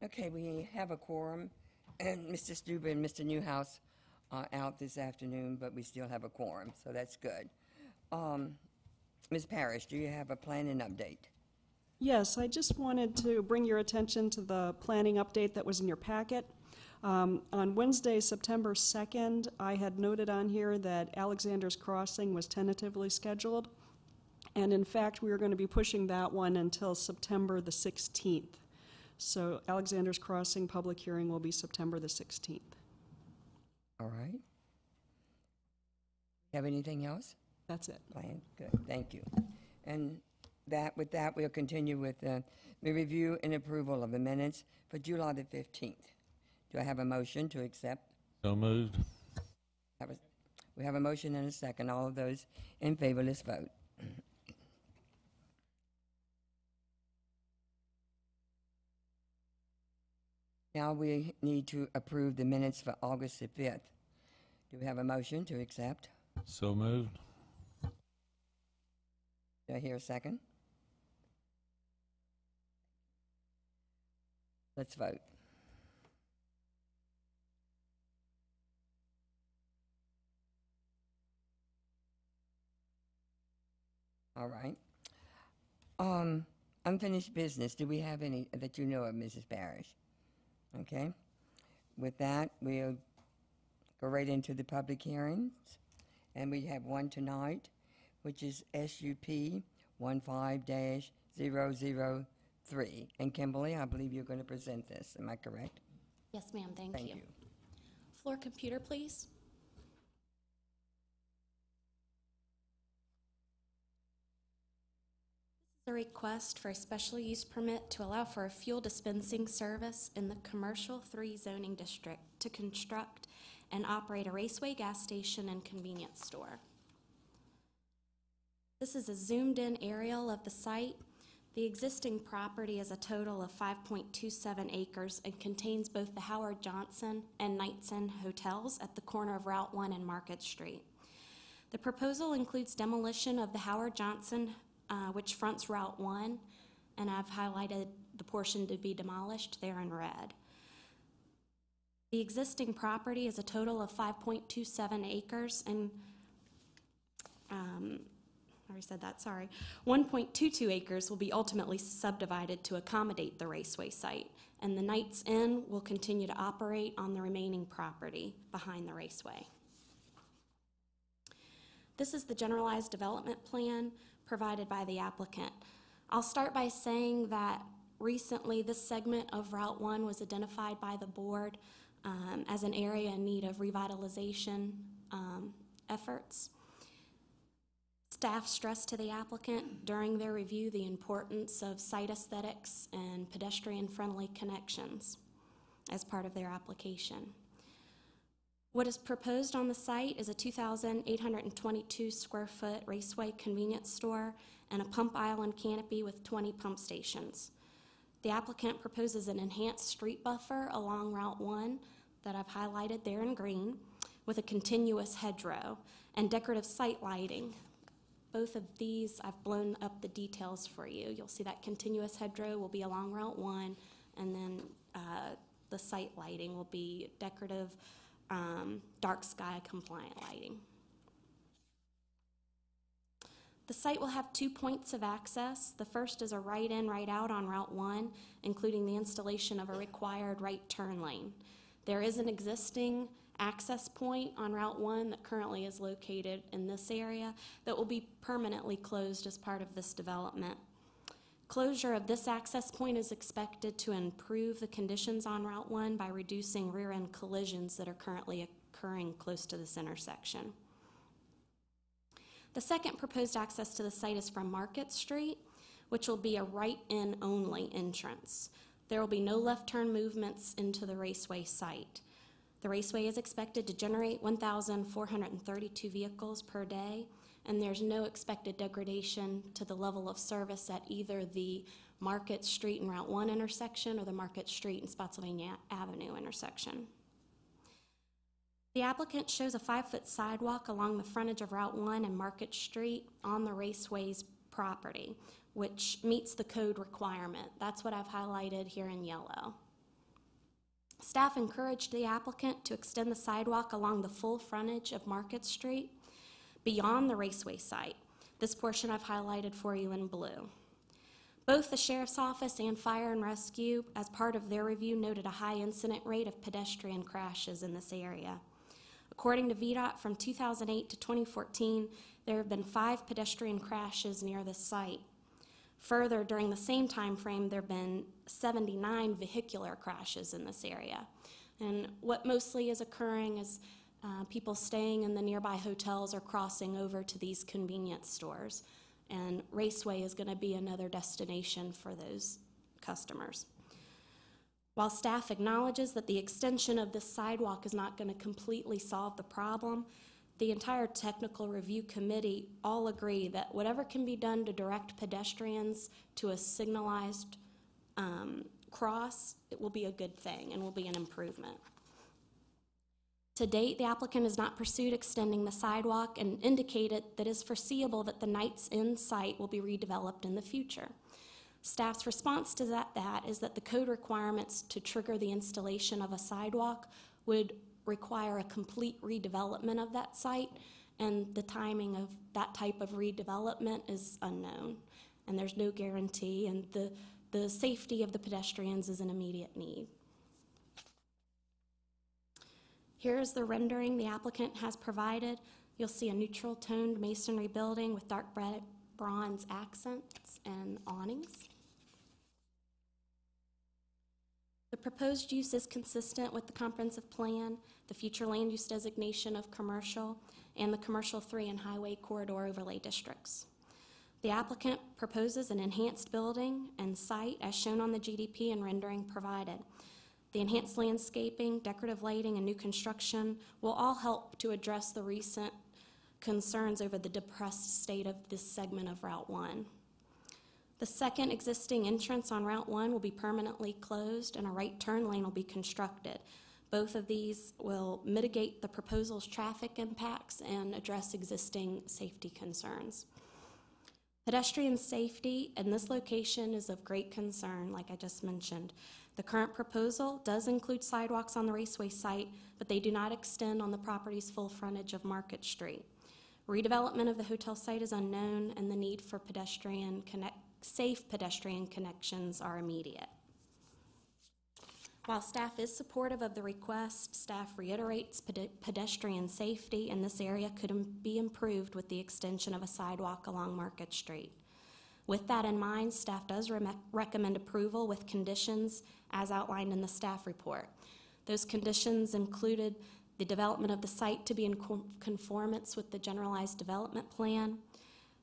Okay, we have a quorum, and Mr. Stuber and Mr. Newhouse are out this afternoon, but we still have a quorum, so that's good. Ms. Parrish, do you have a planning update? Yes, I just wanted to bring your attention to the planning update that was in your packet. On Wednesday, September 2nd, I had noted on here that Alexander's Crossing was tentatively scheduled, and in fact, we were going to be pushing that one until September the 16th. So Alexander's Crossing public hearing will be September the 16th. All right. Have anything else? That's it. Plan, good, thank you. And with that, we'll continue with the review and approval of the minutes for July the 15th. Do I have a motion to accept? So moved. We have a motion and a second. All of those in favor, let's vote. Now we need to approve the minutes for August the 5th. Do we have a motion to accept? So moved. Do I hear a second? Let's vote. All right. Unfinished business. Do we have any that you know of, Mrs. Parrish? Okay. With that, we'll go right into the public hearings. And we have one tonight, which is SUP 15-003. And Kimberly, I believe you're going to present this. Am I correct? Yes, ma'am. Thank Thank you. you. Floor computer, please. This is a request for a special use permit to allow for a fuel dispensing service in the Commercial 3 zoning district to construct and operate a Raceway gas station and convenience store. This is a zoomed-in aerial of the site. The existing property is a total of 5.27 acres and contains both the Howard Johnson and Knightson hotels at the corner of Route 1 and Market Street. The proposal includes demolition of the Howard Johnson, which fronts Route 1, and I've highlighted the portion to be demolished there in red. The existing property is a total of 5.27 acres and I already said that, sorry. 1.22 acres will be ultimately subdivided to accommodate the Raceway site, and the Knights Inn will continue to operate on the remaining property behind the Raceway. This is the generalized development plan provided by the applicant. I'll start by saying that recently this segment of Route 1 was identified by the board as an area in need of revitalization efforts. Staff stressed to the applicant during their review the importance of site aesthetics and pedestrian-friendly connections as part of their application. What is proposed on the site is a 2,822 square foot Raceway convenience store and a pump island canopy with 20 pump stations. The applicant proposes an enhanced street buffer along Route 1 that I've highlighted there in green with a continuous hedgerow and decorative site lighting. Both of these, I've blown up the details for you. You'll see that continuous hedgerow will be along Route 1, and then the site lighting will be decorative, dark sky compliant lighting. The site will have 2 points of access. The first is a right in, right out on Route 1, including the installation of a required right turn lane. There is an existing access point on Route 1 that currently is located in this area that will be permanently closed as part of this development. Closure of this access point is expected to improve the conditions on Route 1 by reducing rear-end collisions that are currently occurring close to this intersection. The second proposed access to the site is from Market Street, which will be a right-in only entrance. There will be no left turn movements into the Raceway site. The Raceway is expected to generate 1,432 vehicles per day, and there's no expected degradation to the level of service at either the Market Street and Route 1 intersection or the Market Street and Spotsylvania Avenue intersection. The applicant shows a 5-foot sidewalk along the frontage of Route 1 and Market Street on the Raceway's property, which meets the code requirement. That's what I've highlighted here in yellow. Staff encouraged the applicant to extend the sidewalk along the full frontage of Market Street beyond the raceway site. This portion I've highlighted for you in blue. Both the Sheriff's Office and Fire and Rescue, as part of their review, noted a high incident rate of pedestrian crashes in this area. According to VDOT, from 2008 to 2014, there have been 5 pedestrian crashes near this site. Further, during the same time frame, there have been 79 vehicular crashes in this area. And what mostly is occurring is people staying in the nearby hotels or crossing over to these convenience stores. And Raceway is going to be another destination for those customers. While staff acknowledges that the extension of this sidewalk is not going to completely solve the problem, the entire technical review committee all agree that whatever can be done to direct pedestrians to a signalized cross, it will be a good thing and will be an improvement. To date, the applicant has not pursued extending the sidewalk and indicated that it is foreseeable that the Knights Inn site will be redeveloped in the future. Staff's response to that is that the code requirements to trigger the installation of a sidewalk would require a complete redevelopment of that site, and the timing of that type of redevelopment is unknown, and there's no guarantee, and the safety of the pedestrians is an immediate need. Here's the rendering the applicant has provided. You'll see a neutral toned masonry building with dark bronze accents and awnings. The proposed use is consistent with the comprehensive plan, the future land use designation of commercial, and the commercial 3 and highway corridor overlay districts. The applicant proposes an enhanced building and site as shown on the GDP and rendering provided. The enhanced landscaping, decorative lighting, and new construction will all help to address the recent concerns over the depressed state of this segment of Route 1. The second existing entrance on Route 1 will be permanently closed and a right turn lane will be constructed. Both of these will mitigate the proposal's traffic impacts and address existing safety concerns. Pedestrian safety in this location is of great concern, like I just mentioned. The current proposal does include sidewalks on the Raceway site, but they do not extend on the property's full frontage of Market Street. Redevelopment of the hotel site is unknown, and the need for safe pedestrian connections are immediate. While staff is supportive of the request, staff reiterates pedestrian safety in this area could be improved with the extension of a sidewalk along Market Street. With that in mind, staff does recommend approval with conditions as outlined in the staff report. Those conditions included the development of the site to be in conformance with the generalized development plan.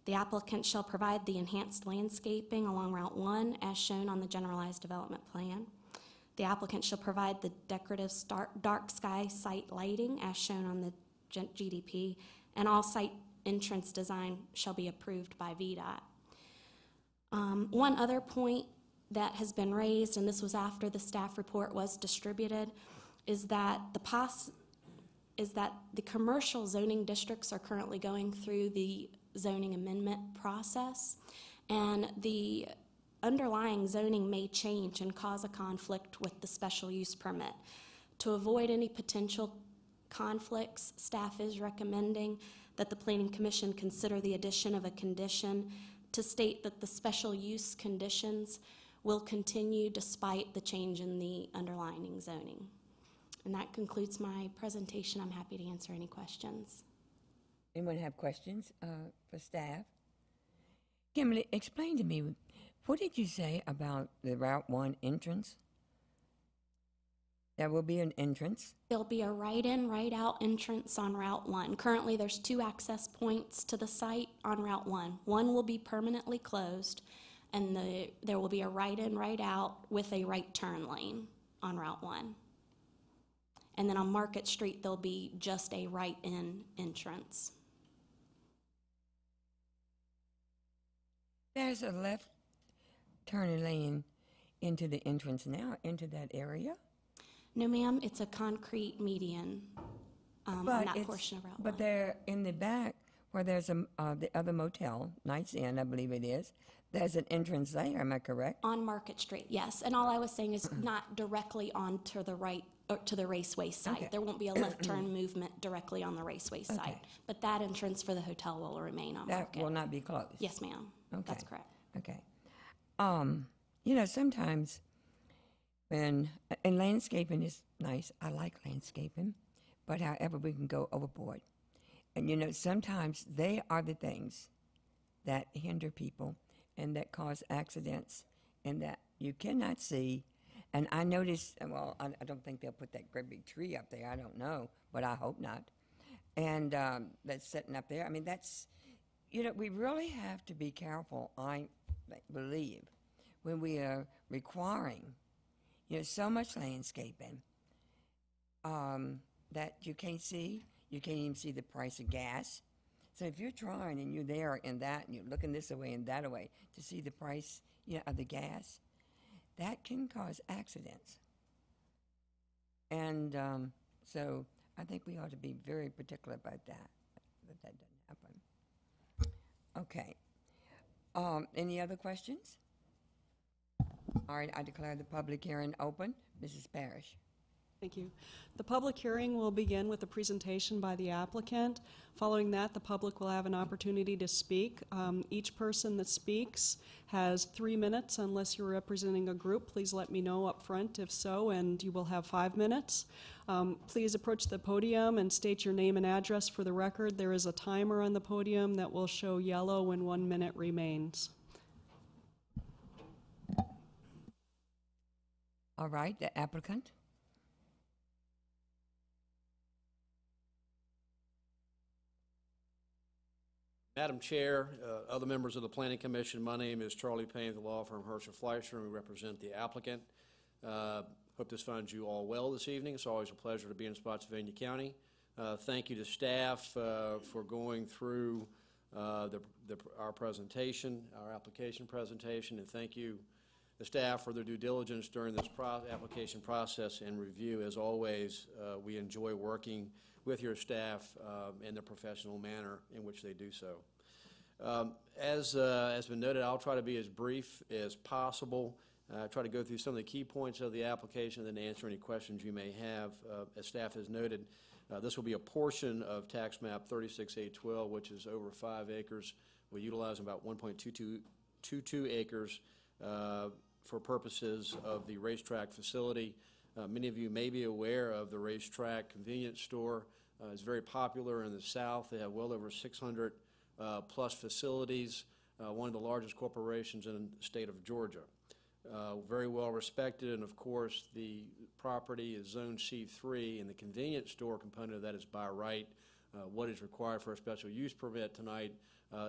The applicant shall provide the enhanced landscaping along Route 1 as shown on the generalized development plan. The applicant shall provide the decorative dark sky site lighting as shown on the GDP, and all site entrance design shall be approved by VDOT. One other point that has been raised, and this was after the staff report was distributed, is that the commercial zoning districts are currently going through the zoning amendment process, and the underlying zoning may change and cause a conflict with the special use permit. To avoid any potential conflicts, staff is recommending that the Planning Commission consider the addition of a condition to state that the special use conditions will continue despite the change in the underlying zoning. And that concludes my presentation. I'm happy to answer any questions. Anyone have questions for staff? Kimberly, explain to me, what did you say about the Route 1 entrance? There will be an entrance? There'll be a right-in, right-out entrance on Route 1. Currently, there's 2 access points to the site on Route 1. One will be permanently closed, and there will be a right-in, right-out with a right turn lane on Route 1. And then on Market Street, there'll be just a right-in entrance. There's a left turn lane into the entrance now, into that area? No, ma'am, it's a concrete median on that portion of Route 1. But there, in the back, where there's the other motel, Knights Inn, I believe it is, there's an entrance there, am I correct? On Market Street, yes. And all I was saying is not directly onto the right to the raceway site. Okay. There won't be a left turn movement directly on the raceway site. Okay. But that entrance for the hotel will remain on That Market. will not be closed? Yes, ma'am. That's Okay. correct. Okay. You know, sometimes when, and landscaping is nice, I like landscaping, but however, we can go overboard. And you know, sometimes they are the things that hinder people and that cause accidents and that you cannot see. And I noticed, well, I don't think they'll put that great big tree up there, I don't know, but I hope not. And that's sitting up there. I mean, that's, you know, we really have to be careful, I believe, when we are requiring, you know, so much landscaping that you can't see. You can't even see the price of gas. So if you're trying and you're there and that, and you're looking this way and that way to see the price, you know, of the gas, that can cause accidents. And so I think we ought to be very particular about that doesn't happen. Okay. Any other questions? All right, I declare the public hearing open. Mrs. Parrish. Thank you. The public hearing will begin with a presentation by the applicant. Following that, the public will have an opportunity to speak. Each person that speaks has 3 minutes. Unless you're representing a group, please let me know up front if so, and you will have 5 minutes. Please approach the podium and state your name and address for the record. There is a timer on the podium that will show yellow when 1 minute remains. All right, the applicant. Madam Chair, other members of the Planning Commission, my name is Charlie Payne, the law firm Hersher Fleischer, and we represent the applicant. Hope this finds you all well this evening. It's always a pleasure to be in Spotsylvania County. Thank you to staff for going through our presentation, our application presentation, and thank you, the staff, for their due diligence during this application process and review. As always, we enjoy working with your staff in the professional manner in which they do so. As has been noted, I'll try to be as brief as possible. Try to go through some of the key points of the application and then answer any questions you may have. As staff has noted, this will be a portion of tax map 36812, which is over 5 acres. We're utilizing about 1.22 acres for purposes of the racetrack facility. Many of you may be aware of the racetrack convenience store. It's very popular in the South. They have well over 600 plus facilities, one of the largest corporations in the state of Georgia. Very well respected, and of course the property is Zone C3, and the convenience store component of that is by right. What is required for a special use permit tonight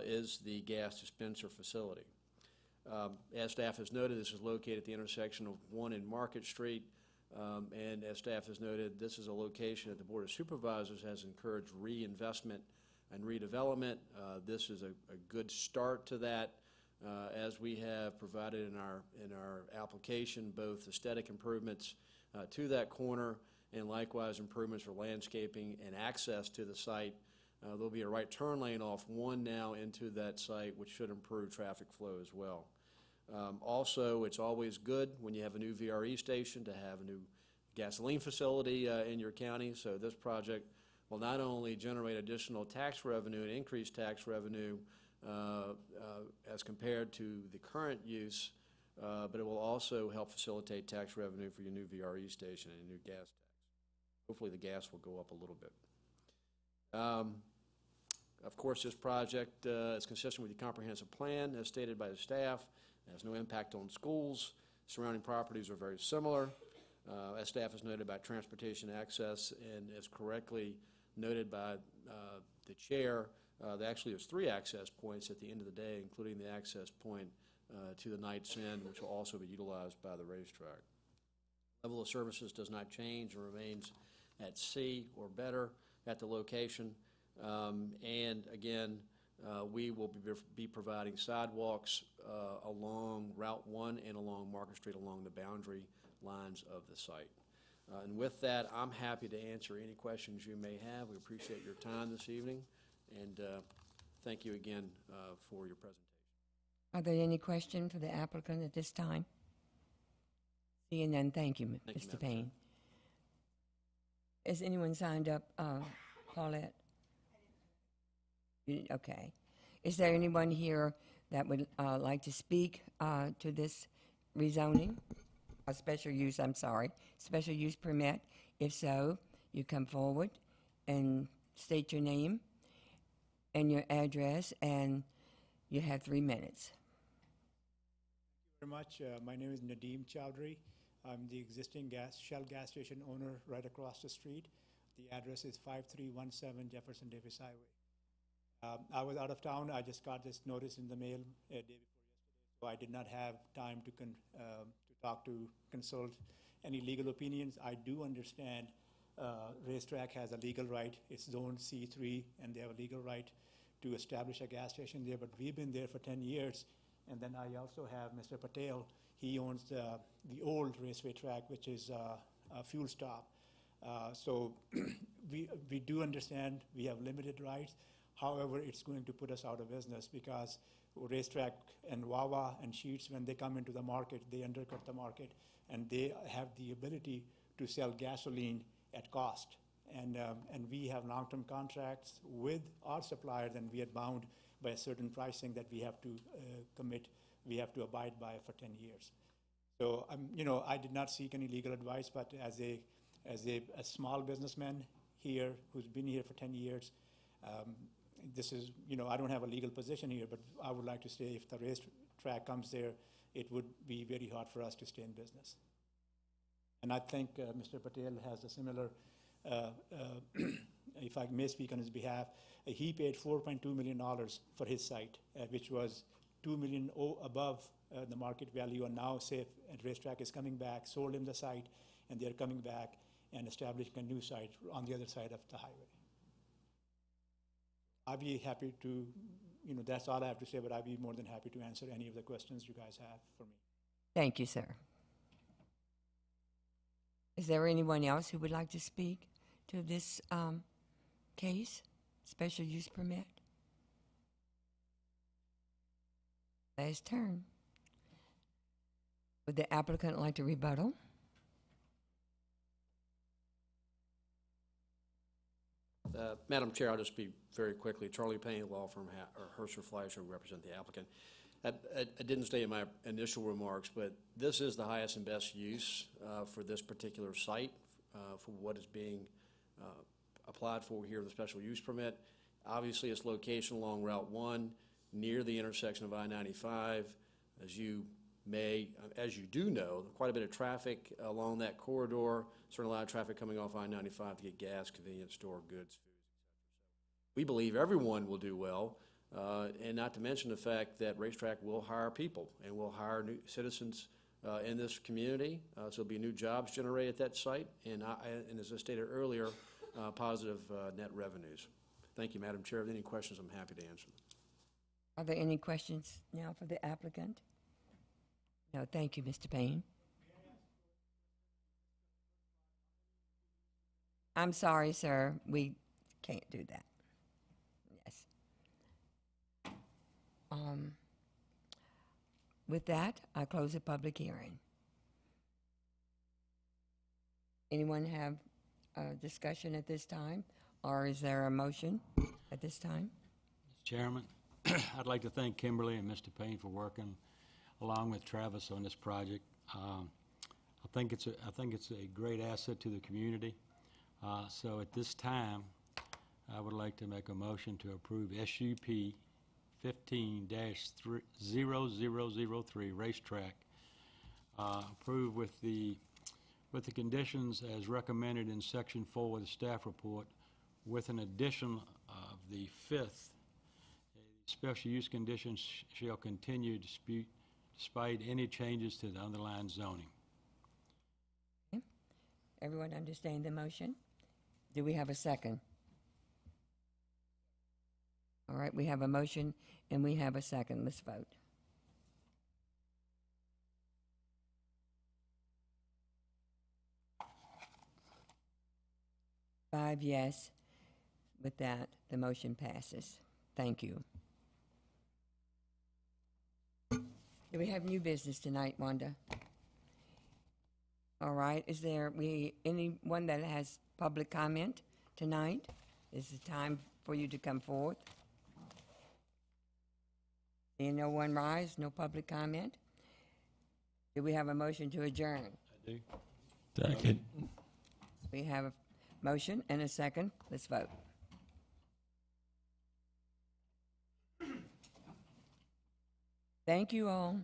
is the gas dispenser facility. As staff has noted, this is located at the intersection of 1 and Market Street. And as staff has noted, this is a location that the Board of Supervisors has encouraged reinvestment and redevelopment. This is a good start to that, as we have provided in our application, both aesthetic improvements to that corner and likewise improvements for landscaping and access to the site. There'll be a right turn lane off 1 now into that site, which should improve traffic flow as well. Also, it's always good when you have a new VRE station to have a new gasoline facility in your county. So this project will not only generate additional tax revenue and increased tax revenue as compared to the current use, but it will also help facilitate tax revenue for your new VRE station and your new gas tax. Hopefully the gas will go up a little bit. Of course, this project is consistent with the comprehensive plan as stated by the staff. It has no impact on schools. Surrounding properties are very similar. As staff has noted about transportation access, and as correctly noted by the chair, there actually is 3 access points at the end of the day, including the access point to the Knight's End, which will also be utilized by the racetrack. Level of services does not change and remains at C or better at the location. And again, we will be providing sidewalks along Route 1 and along Market Street along the boundary lines of the site. And with that, I'm happy to answer any questions you may have. We appreciate your time this evening, and thank you again for your presentation. Are there any questions for the applicant at this time? Seeing none, thank you, Thank you, Mr. Madam Payne. Is anyone signed up, Paulette? Okay. Is there anyone here that would like to speak to this rezoning? A special use, I'm sorry, special use permit? If so, you come forward and state your name and your address, and you have 3 minutes. Very much. My name is Nadeem Chowdhury. I'm the existing Shell gas station owner right across the street. The address is 5317 Jefferson Davis Highway. I was out of town. I just got this notice in the mail a day before yesterday, so I did not have time to consult any legal opinions. I do understand Racetrack has a legal right. It's zone C3, and they have a legal right to establish a gas station there, but we've been there for 10 years. And then I also have Mr. Patel. He owns the old raceway track, which is a fuel stop. So we do understand we have limited rights. However, it's going to put us out of business because Racetrack and Wawa and Sheets, when they come into the market, they undercut the market, and they have the ability to sell gasoline at cost. And we have long-term contracts with our suppliers, and we are bound by a certain pricing that we have to commit, we have to abide by for 10 years. So, I did not seek any legal advice, but as a small businessman here who's been here for 10 years, this is, I don't have a legal position here, but I would like to say if the racetrack comes there, it would be very hard for us to stay in business. And I think Mr. Patel has a similar, if I may speak on his behalf, he paid $4.2 million for his site, which was $2 million above the market value, and now say Racetrack is coming back, sold him the site, and they're coming back and establishing a new site on the other side of the highway. I'd be happy to, that's all I have to say, but I'd be more than happy to answer any of the questions you guys have for me. Thank you, sir. Is there anyone else who would like to speak to this case, special use permit? Last turn. Would the applicant like to rebuttal? Madam Chair, I'll just be very quickly. Charlie Payne, law firm, or Hersher Fleischer, who represent the applicant. I didn't state in my initial remarks, but this is the highest and best use for this particular site for what is being applied for here in the special use permit. Obviously, its location along Route 1 near the intersection of I-95. As you do know, quite a bit of traffic along that corridor, certainly a lot of traffic coming off I-95 to get gas, convenience store, goods, food, etc. We believe everyone will do well, and not to mention the fact that Racetrack will hire people and will hire new citizens in this community. So there'll be new jobs generated at that site, and as I stated earlier, positive net revenues. Thank you, Madam Chair. If there are any questions, I'm happy to answer them. Are there any questions now for the applicant? No, thank you, Mr. Payne. I'm sorry, sir. We can't do that. Yes. With that, I close the public hearing. Anyone have a discussion at this time, or is there a motion at this time? Mr. Chairman, I'd like to thank Kimberly and Mr. Payne for working along with Travis on this project. I think it's a great asset to the community. So at this time, I would like to make a motion to approve SUP 15-0003 Racetrack, approved with the conditions as recommended in Section 4 of the staff report, with an addition of the fifth. Special use conditions shall continue despite any changes to the underlying zoning. Okay. Everyone understand the motion? Do we have a second? All right, we have a motion and we have a second. Let's vote. Five yes. With that, the motion passes. Thank you. Do we have new business tonight, Wanda? All right, is there anyone that has public comment tonight? This is time for you to come forth. Seeing no one rise, no public comment? Do we have a motion to adjourn? I do. Second. We have a motion and a second. Let's vote. Thank you all.